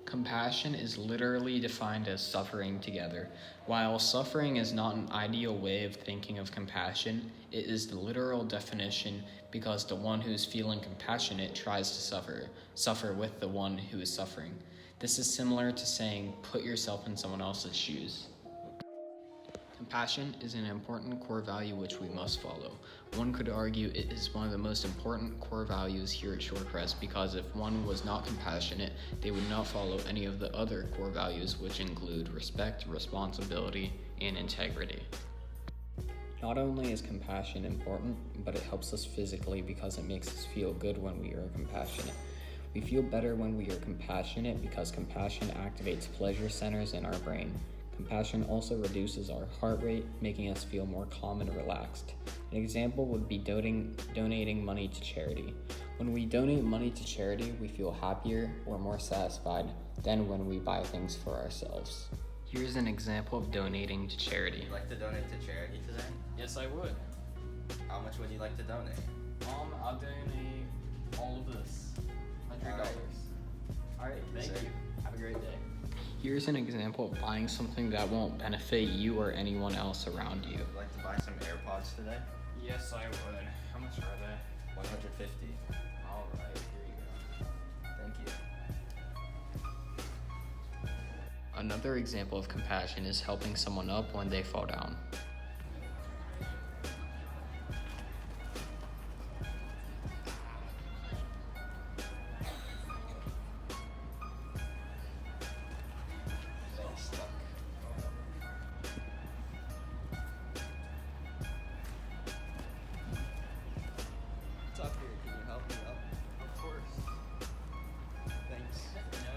Compassion is literally defined as suffering together. While suffering is not an ideal way of thinking of compassion, it is the literal definition because the one who is feeling compassionate tries to suffer with the one who is suffering. This is similar to saying, put yourself in someone else's shoes. Compassion is an important core value which we must follow. One could argue it is one of the most important core values here at Shorecrest because if one was not compassionate, they would not follow any of the other core values which include respect, responsibility, and integrity. Not only is compassion important, but it helps us physically because it makes us feel good when we are compassionate. We feel better when we are compassionate because compassion activates pleasure centers in our brain. Compassion also reduces our heart rate, making us feel more calm and relaxed. An example would be donating money to charity. When we donate money to charity, we feel happier or more satisfied than when we buy things for ourselves. Here's an example of donating to charity. Would you like to donate to charity today? Yes, I would. How much would you like to donate? I'll donate all of this. $100. Alright, thank you. Have a great day. Here's an example of buying something that won't benefit you or anyone else around you. Would you like to buy some AirPods today? Yes, I would. How much are they? $150. Alright, here you go. Thank you. Another example of compassion is helping someone up when they fall down. Tucker, can you help me up? Of course. Thanks. No.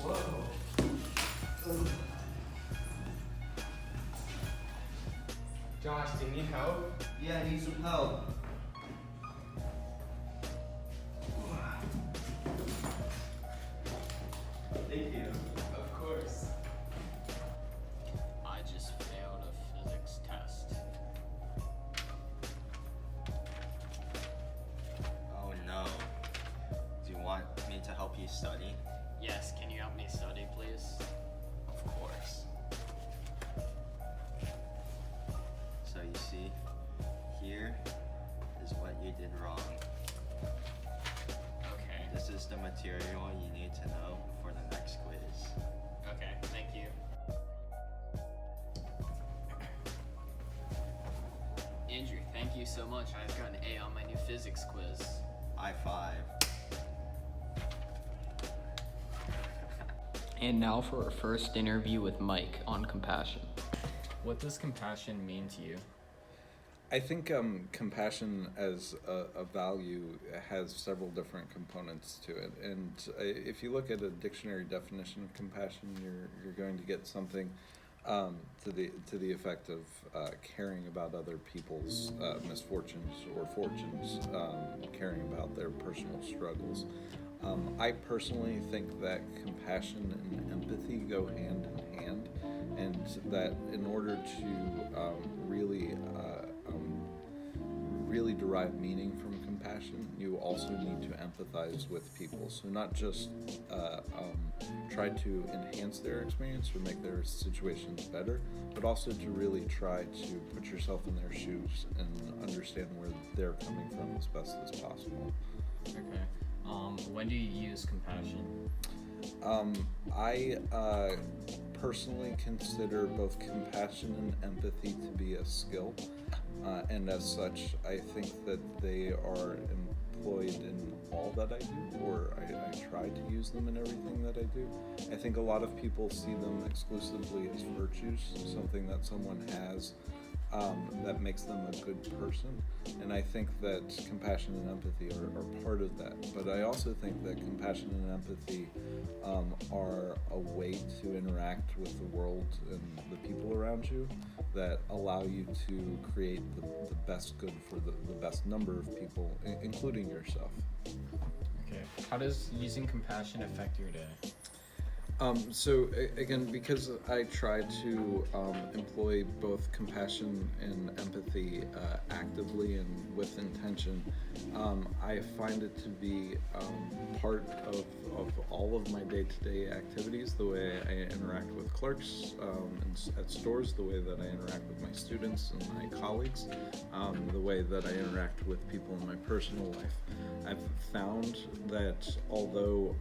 Whoa. Josh, do you need help? Yeah, I need some help. Thank you. Of course. I just failed a physics test. Oh no. Do you want me to help you study? Yes, can you help me study, please? Of course. So you see, here is what you did wrong. Okay. This is the material you need to know for the next quiz. Okay, thank you. Andrew, thank you so much. I've got an A on my new physics quiz. High five. And now for our first interview with Mike on compassion. What does compassion mean to you? I think compassion as a value has several different components to it, and if you look at a dictionary definition of compassion, you're going to get something to the effect of caring about other people's misfortunes or fortunes, caring about their personal struggles. I personally think that compassion and empathy go hand in hand, and that in order to really derive meaning from compassion, you also need to empathize with people. So not just try to enhance their experience or make their situations better, but also to really try to put yourself in their shoes and understand where they're coming from as best as possible. Okay. When do you use compassion? I personally consider both compassion and empathy to be a skill, and as such, I think that they are employed in all that I do, or I try to use them in everything that I do. I think a lot of people see them exclusively as virtues, something that someone has that makes them a good person, and I think that compassion and empathy are part of that. But I also think that compassion and empathy are a way to interact with the world and the people around you that allow you to create the best good for the best number of people, including yourself. Okay. How does using compassion affect your day? Again, because I try to employ both compassion and empathy actively and with intention, I find it to be part of all of my day-to-day activities, the way I interact with clerks at stores, the way that I interact with my students and my colleagues, the way that I interact with people in my personal life. I've found that although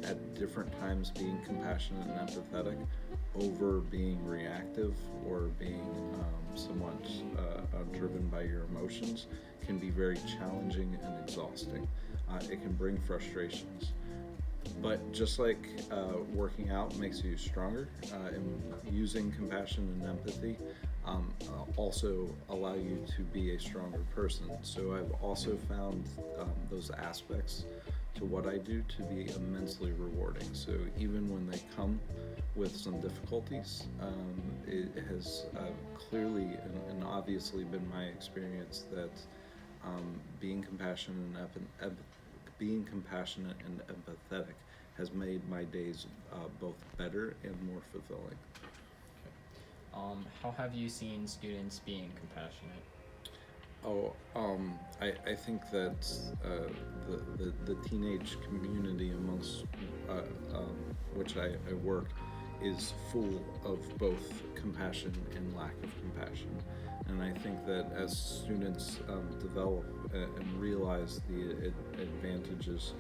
at different times being compassionate and empathetic over being reactive or being somewhat driven by your emotions can be very challenging and exhausting. It can bring frustrations. But just like working out makes you stronger, and using compassion and empathy also allow you to be a stronger person. So I've also found those aspects to what I do to be immensely rewarding. So even when they come with some difficulties, it has clearly and obviously been my experience that being compassionate and empathetic has made my days both better and more fulfilling. How have you seen students being compassionate? I think that the teenage community amongst which I work is full of both compassion and lack of compassion. And I think that as students develop and realize the advantages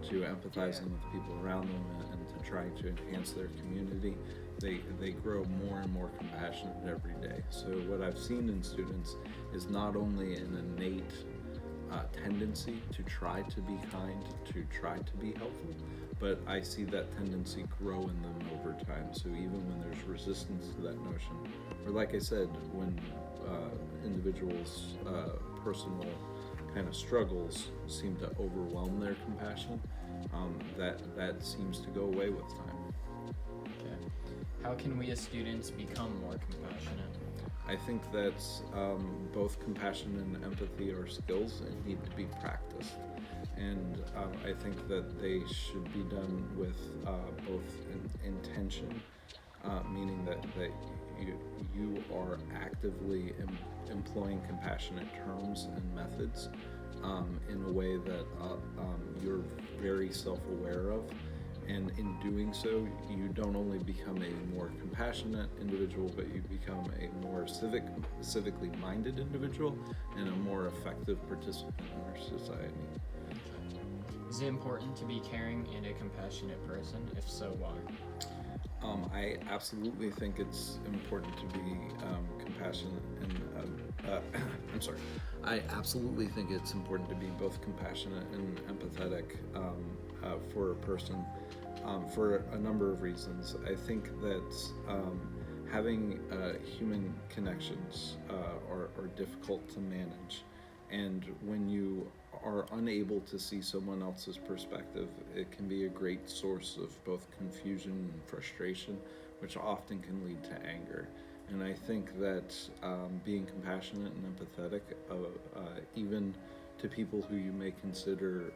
to empathizing with people around them and to trying to enhance their community, they grow more and more compassionate every day. So what I've seen in students is not only an innate tendency to try to be kind, to try to be helpful, but I see that tendency grow in them over time. So even when there's resistance to that notion, or like I said, when individuals' personal kind of struggles seem to overwhelm their compassion, that seems to go away with time. Okay. How can we as students become more compassionate? I think that both compassion and empathy are skills and need to be practiced. And I think that they should be done with both intention, meaning that you are actively employing compassionate terms and methods in a way that you're very self-aware of. And in doing so, you don't only become a more compassionate individual, but you become a more civically minded individual and a more effective participant in our society. Is it important to be caring and a compassionate person? If so, why? I absolutely think it's important to be compassionate and I absolutely think it's important to be both compassionate and empathetic for a person for a number of reasons. I think that having human connections are difficult to manage, and when you are unable to see someone else's perspective, it can be a great source of both confusion and frustration, which often can lead to anger. And I think that being compassionate and empathetic, even to people who you may consider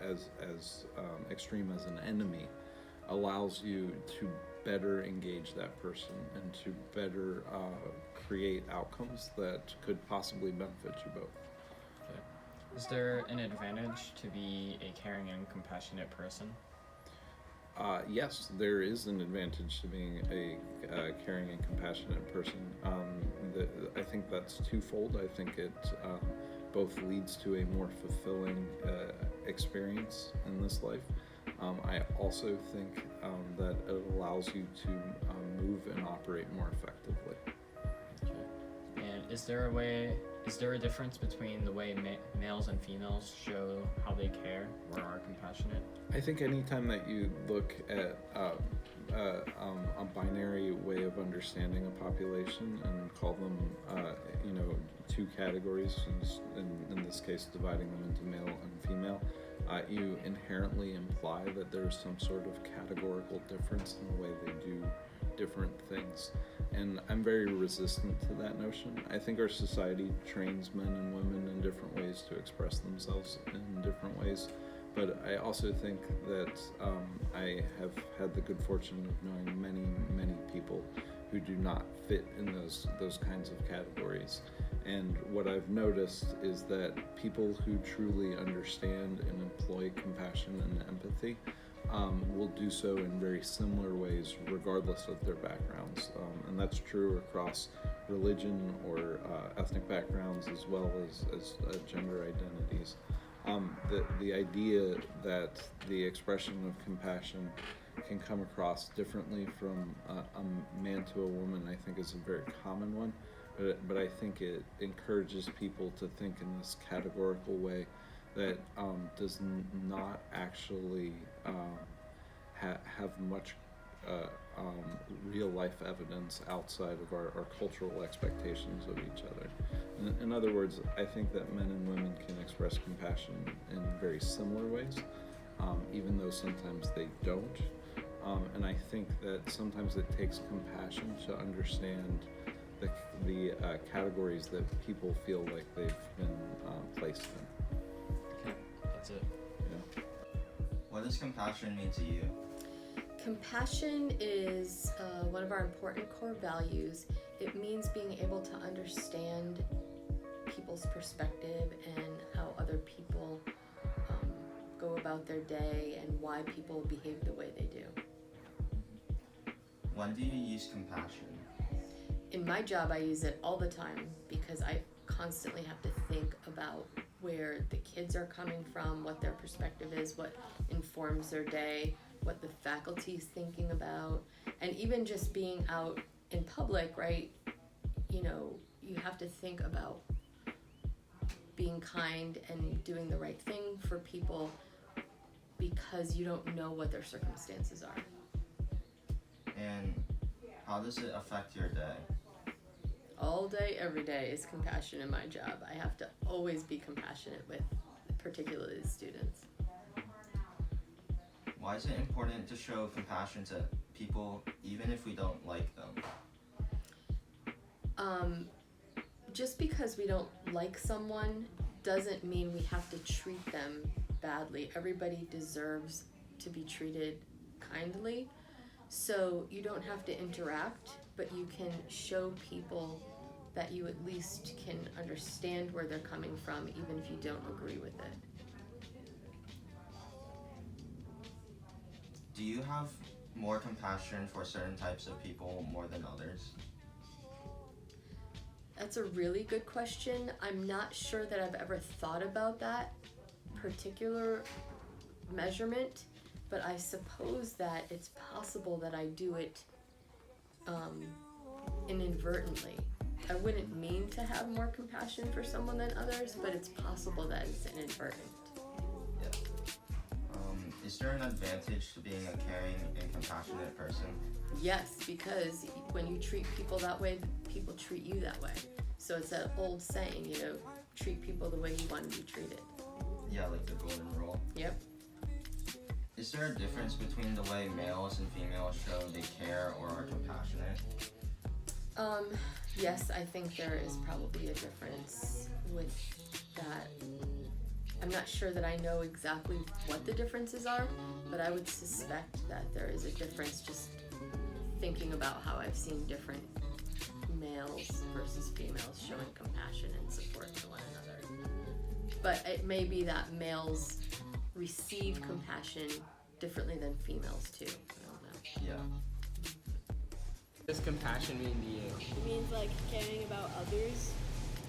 as extreme as an enemy, allows you to better engage that person and to better create outcomes that could possibly benefit you both. Is there an advantage to be a caring and compassionate person? Yes, there is an advantage to being a caring and compassionate person. I think that's twofold. I think it both leads to a more fulfilling experience in this life. I also think that it allows you to move and operate more effectively. Okay. And is there a difference between the way males and females show how they care or are compassionate? I think anytime that you look at a binary way of understanding a population and call them, two categories, in this case dividing them into male and female, you inherently imply that there's some sort of categorical difference in the way they do different things. And I'm very resistant to that notion. I think our society trains men and women in different ways to express themselves in different ways. But I also think that I have had the good fortune of knowing many people who do not fit in those kinds of categories. And what I've noticed is that people who truly understand and employ compassion and empathy will do so in very similar ways regardless of their backgrounds. And that's true across religion or ethnic backgrounds as well as gender identities. The idea that the expression of compassion can come across differently from a man to a woman, I think, is a very common one. But I think it encourages people to think in this categorical way that does not actually have much real life evidence outside of our cultural expectations of each other. In other words, I think that men and women can express compassion in very similar ways, even though sometimes they don't. And I think that sometimes it takes compassion to understand the categories that people feel like they've been placed in. Okay, that's it. Yeah. What does compassion mean to you? Compassion is one of our important core values. It means being able to understand people's perspective and how other people go about their day and why people behave the way they do. When do you use compassion? In my job, I use it all the time because I constantly have to think about where the kids are coming from, what their perspective is, what informs their day, what the faculty's thinking about, and even just being out in public, right? You know, you have to think about being kind and doing the right thing for people because you don't know what their circumstances are. And how does it affect your day? All day, every day is compassion in my job. I have to always be compassionate with particularly the students. Why is it important to show compassion to people even if we don't like them? Just because we don't like someone doesn't mean we have to treat them badly. Everybody deserves to be treated kindly. So you don't have to interact, but you can show people that you at least can understand where they're coming from, even if you don't agree with it. Do you have more compassion for certain types of people more than others? That's a really good question. I'm not sure that I've ever thought about that particular measurement, but I suppose that it's possible that I do it inadvertently. I wouldn't mean to have more compassion for someone than others, but it's possible that it's inadvertent. Yeah. Is there an advantage to being a caring and compassionate person? Yes, because when you treat people that way, people treat you that way. So it's that old saying, you know, treat people the way you want to be treated. Yeah, like the golden rule. Yep. Is there a difference between the way males and females show they care or are compassionate? Yes, I think there is probably a difference with that. I'm not sure that I know exactly what the differences are, but I would suspect that there is a difference just thinking about how I've seen different males versus females showing compassion and support to one another. But it may be that males receive compassion differently than females too. I don't know. Yeah. What does compassion mean to you? It means like caring about others.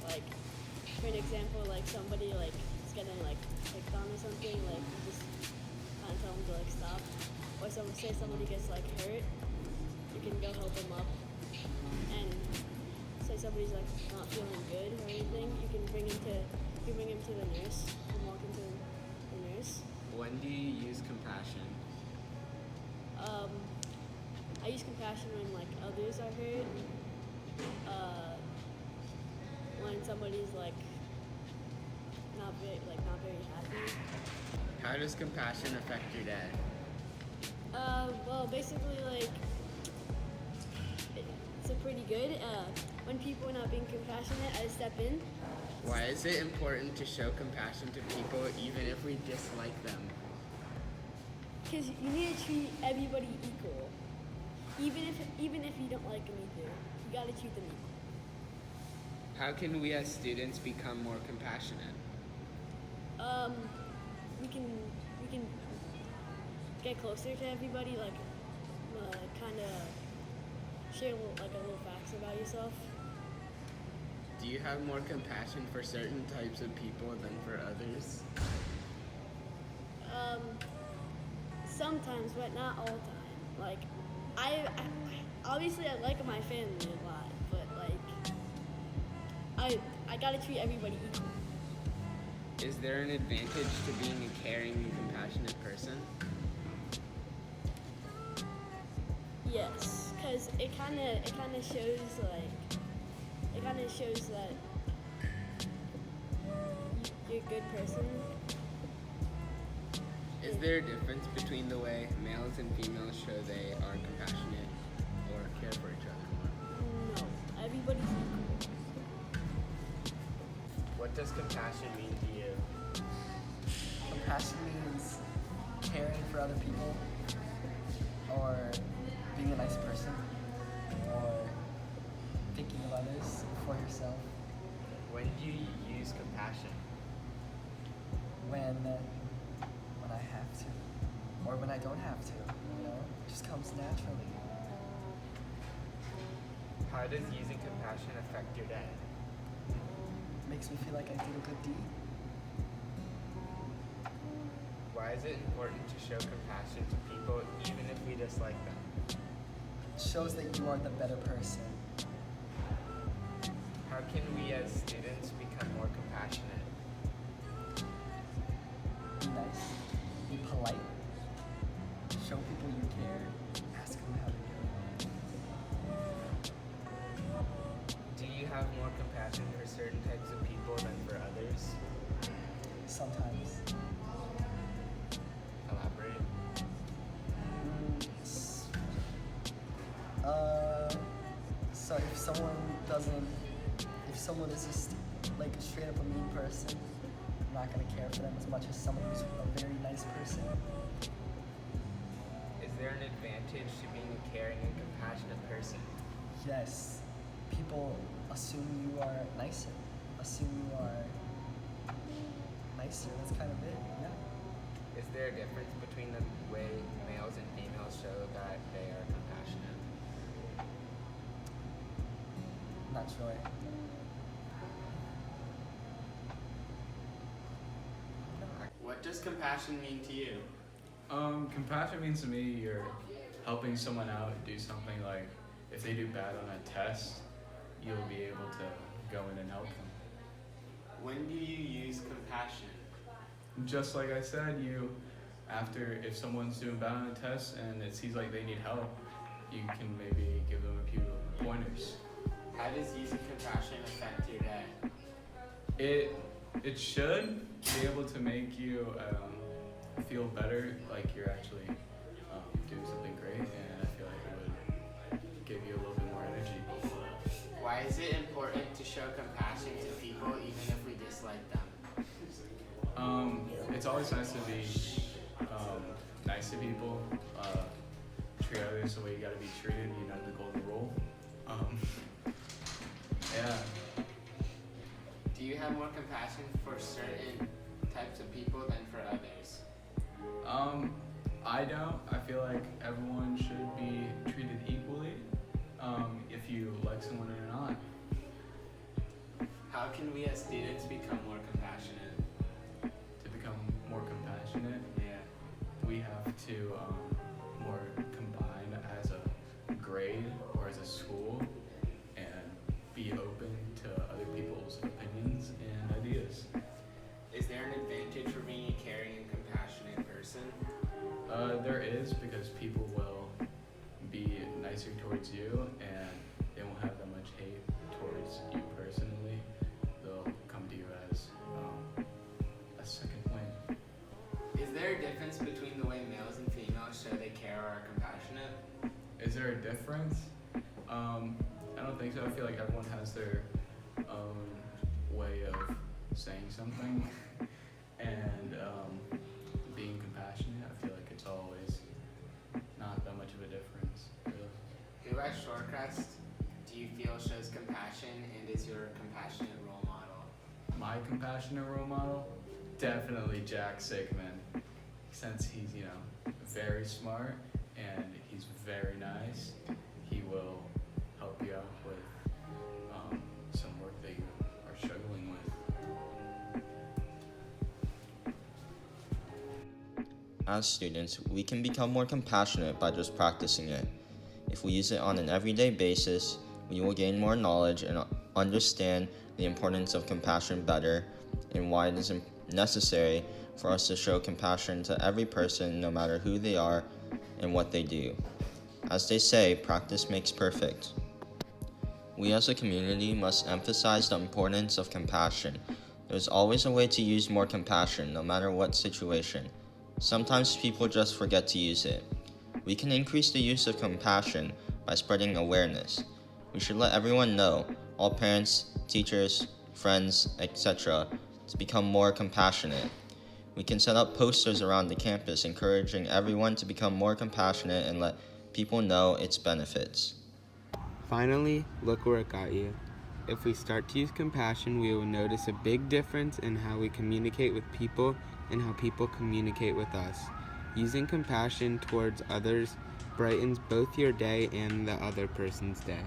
Like, for an example, like somebody like is getting like picked on or something, like you just kind of tell them to like stop. Or say somebody gets like hurt, you can go help them up. And say somebody's like not feeling good or anything, you can bring him to the nurse and walk him to the nurse. When do you use compassion? I use compassion when like others are hurt. When somebody's like not very happy. How does compassion affect your day? Well, basically like it's a pretty good. when people are not being compassionate, I step in. Why is it important to show compassion to people even if we dislike them? Because you need to treat everybody equal. Even if you don't like them either, you gotta treat them equal. How can we as students become more compassionate? We can get closer to everybody, like kind of share a little facts about yourself. Do you have more compassion for certain types of people than for others? Sometimes, but not all the time. Like, I obviously I like my family a lot, but like, I gotta treat everybody equal. Is there an advantage to being a caring and compassionate person? Yes, because it kind of shows that you're a good person. Is there a difference between the way males and females show they are compassionate or care for each other more? No, everybody's equal. What does compassion mean to you? Compassion means caring for other people, or being a nice person, or thinking of others before yourself. When do you use compassion? When I have to, or when I don't have to. You know, it just comes naturally. How does using compassion affect your day? Makes me feel like I did a good deed. Why is it important to show compassion to people even if we dislike them? It shows that you are the better person. How can we as students become more compassionate? Be nice. Be polite. Show people you care. Ask them how they're doing. Do you have more compassion for certain types of people than for others? Sometimes. Elaborate. So if someone is just like straight up a mean person, I'm not gonna care for them as much as someone who's a very nice person. Is there an advantage to being a caring and compassionate person? Yes, people assume you are nicer. Assume you are nicer. That's kind of it. Yeah. Is there a difference between the way males and females show that they are compassionate? Not sure. What does compassion mean to you? Compassion means to me you're helping someone out do something, like if they do bad on a test, you'll be able to go in and help them. When do you use compassion? Just like I said, if someone's doing bad on a test and it seems like they need help, you can maybe give them a few pointers. How does using compassion affect your day? It should be able to make you feel better, like you're actually doing something great, and I feel like it would give you a little bit more energy. Why is it important to show compassion to people even if we dislike them? It's always nice to be nice to people, treat others the way you gotta be treated, the golden rule. Yeah. Do you have more compassion for certain types of people than for others? I don't. I feel like everyone should be treated equally, if you like someone or not. How can we as students become more compassionate? To become more compassionate, Yeah. we have to more combine as a grade or as a school and be open to other people's opinions and ideas. Is there an advantage for being a caring and compassionate person? There is, because people will be nicer towards you and they won't have that much hate towards you personally. They'll come to you as a second win. Is there a difference between the way males and females show they care or are compassionate? Is there a difference? I don't don't think so. I feel like everyone has their own way of saying something, and being compassionate, I feel like it's always not that much of a difference, really. Who at Shorecrest do you feel shows compassion and is your compassionate role model? My compassionate role model, definitely Jack Sigmund, since he's, very smart and he's very nice. He will help you out with some work that you are struggling with. As students, we can become more compassionate by just practicing it. If we use it on an everyday basis, we will gain more knowledge and understand the importance of compassion better and why it is necessary for us to show compassion to every person, no matter who they are and what they do. As they say, practice makes perfect. We as a community must emphasize the importance of compassion. There's always a way to use more compassion, no matter what situation. Sometimes people just forget to use it. We can increase the use of compassion by spreading awareness. We should let everyone know, all parents, teachers, friends, etc., to become more compassionate. We can set up posters around the campus encouraging everyone to become more compassionate and let people know its benefits. Finally, look where it got you. If we start to use compassion, we will notice a big difference in how we communicate with people and how people communicate with us. Using compassion towards others brightens both your day and the other person's day.